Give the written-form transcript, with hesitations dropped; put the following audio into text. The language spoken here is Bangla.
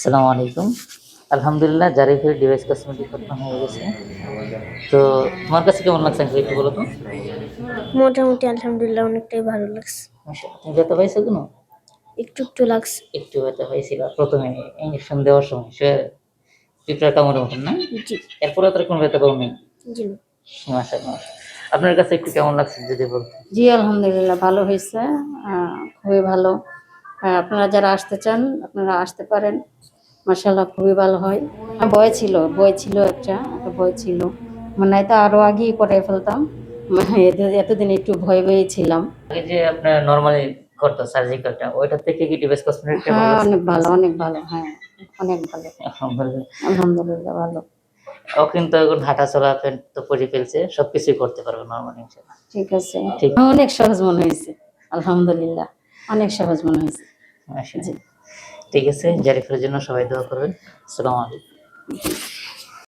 আসসালামু আলাইকুম। আলহামদুলিল্লাহ জারিফের ডিভাইস কসমেটিক করানো হয়ে গেছে। তো তোমার কাছে কেমন লাগছে আঙ্কেল একটু বলো তো? মোটামুটি আলহামদুলিল্লাহ অনেকটাই ভালো লাগছে। মাশাআল্লাহ। তুমি ব্যথা পাইছো কোনো? একটু লাগছে। একটু ব্যথা পাইছিলা ১ম এ ইনজেকশন দেওয়ার সময় পিঁপড়ার কামড়ের মতন না? জি, এরপরে তো আর কোনো ব্যথা পাও নাই? জি না। মাশাআল্লাহ। আপনার কাছে একটু কেমন লাগছে যদি বলতেন? জি, আলহামদুলিল্লাহ ভালো হইছে। আ খুবই ভালো। আপনারা যারা আসতে চান, আপনারা আসতে পারেন। মাশাআল্লাহ খুবই ভালো হয়। ভয় ছিল একটা ভয় ছিল। নয়তো আরো আগেই করাই ফেলতাম। এতদিন একটু ভয়ে ছিলাম। আগে যে আপনার নরমালি করতো সার্জিক্যালটা ওইটার থেকে কি ডিভাইস কসমেটিকটা ভালো হ্যাঁ, লাগছে? অনেক ভালো। হ্যাঁ, অনেক ভালো। আলহামদুলিল্লাহ। আলহামদুলিল্লাহ ভালো। ও কিন্তু এখন হাঁটাচলা তো করে ফেলছে। সবকিছুই করতে পারবে নরমালি ইনশাআল্লাহ। ঠিক আছে। ঠিক। অনেক সহজ মনে হয়েছে। আলহামদুলিল্লাহ। অনেক সহজ মনে হয়েছে। জি। মাশাআল্লাহ। ঠিক আছে, জারিফের জন্য সবাই দোয়া করবেন। আসসালামু আলাইকুম।